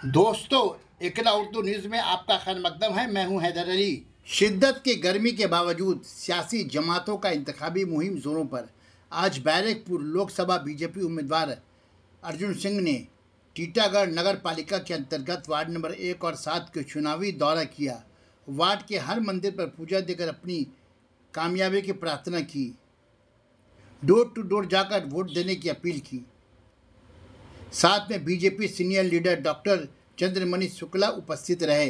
दोस्तों, इकरा उर्दू न्यूज़ में आपका खैर मकदम है। मैं हूं हैदर अली। शिद्दत की गर्मी के बावजूद सियासी जमातों का इंतखाबी मुहिम जोरों पर। आज बैरकपुर लोकसभा बीजेपी उम्मीदवार अर्जुन सिंह ने टीटागढ़ नगर पालिका के अंतर्गत वार्ड नंबर 1 और 7 के चुनावी दौरा किया। वार्ड के हर मंदिर पर पूजा देकर अपनी कामयाबी की प्रार्थना की। डोर टू डोर जाकर वोट देने की अपील की। साथ में BJP senior leader doctor Chandramani Shukla उपस्थित रहे।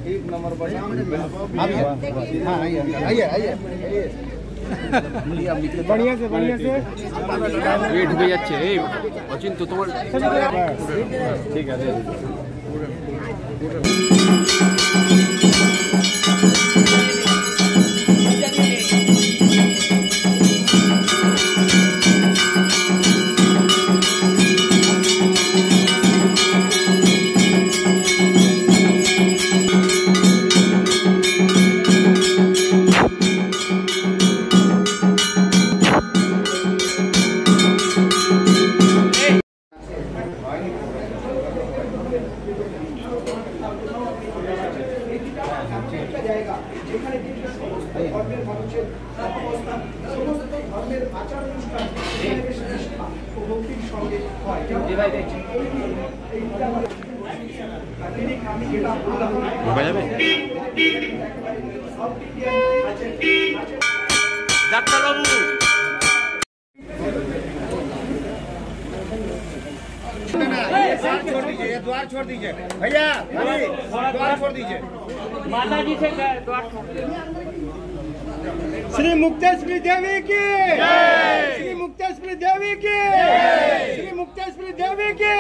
एक नंबर बढ़िया से वेट भी अच्छे अचिन तो तुम्हारे ठीक है। डॉक्टर बाबू छोड़ दीजिए, द्वार छोड़ दीजिए भैया, द्वार छोड़ दीजिए। माता जी से द्वार छोड़ दीजिए। श्री मुक्तेश्वरी देवी की, श्री मुक्तेश्वरी देवी की, श्री मुक्तेश्वरी देवी की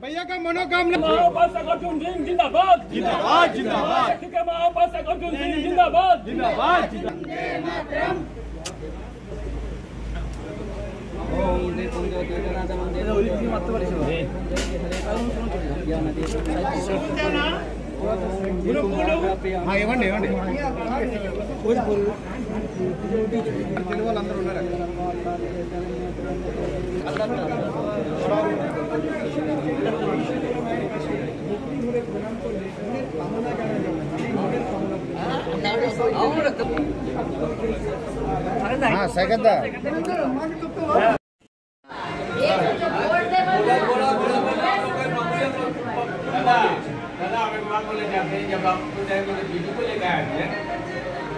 भैया का मनोकामना। अर्जुन सिंह जिंदाबाद जिंदाबाद जिंदाबाद, अर्जुन सिंह जिंदाबाद जिंदाबाद। हाँ ఇవ్వండి ఇవ్వండి తెలుగు వాళ్ళందరూ ఉన్నారు। हाँ सेकंड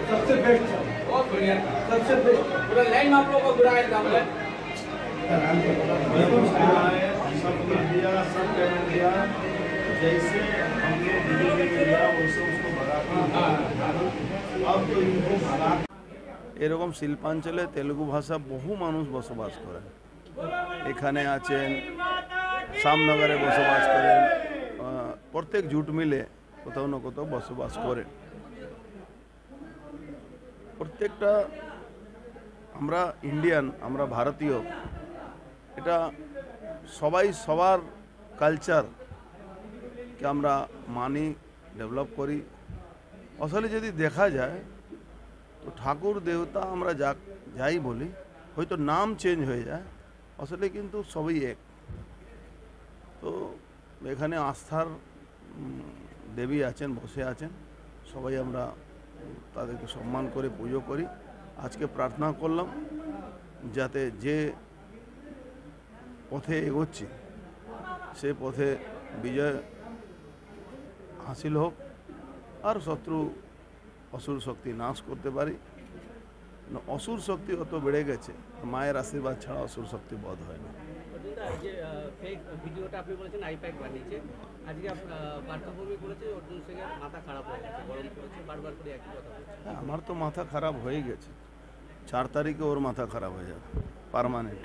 सबसे बेस्ट, बहुत बढ़िया, सबसे बेस्ट पूरा लाइन आप लोगों को बुलाया था बोले सब पेमेंट दिया जैसे हम लोग बीजेपी में दिया वैसे उसको भगा। अब तो इनको भगा। এরকম শিল্পাঞ্চলে তেলুগু ভাষা বহু মানুষ বসবাস করে। এখানে আছেন, শ্যামনগরে বসবাস করেন, প্রত্যেক জুট মিলে কোথাও না কোথাও বসবাস করেন। প্রত্যেকটা আমরা ইন্ডিয়ান, আমরা ভারতীয়, এটা সবাই সবার কালচারকে আমরা মানি, ডেভেলপ করি। আসলে যদি দেখা যায় তো ঠাকুর দেবতা আমরা যাই বলি, হয়তো নাম চেঞ্জ হয়ে যায়, আসলে কিন্তু সবই এক। তো এখানে আস্থার দেবী আছেন, বসে আছেন, সবাই আমরা তাদেরকে সম্মান করে পুজো করি আজকে প্রার্থনা করলাম যাতে যে পথে এগোচ্ছি সে পথে বিজয় হাসিল হোক আর শত্রু অসুর শক্তি নাশ করতে পারি। অসুর শক্তি অত বেড়ে গেছে, মায়ের আশীর্বাদ ছাড়া অসুর শক্তি বধ হয় না। যে ফেক ভিডিওটা আপনি বলেছেন আইপ্যাক বানিয়েছে, আজকে বার্তাভূমি করেছে অর্জুন সিং এর মাথা খারাপ হয়ে গেছে, গরম করেছে, বারবার করে একই কথা বলছে। হ্যাঁ, আমার তো মাথা খারাপ হয়ে গেছে, 4 তারিখে ওর মাথা খারাপ হয়ে যাবে পার্মানেন্ট।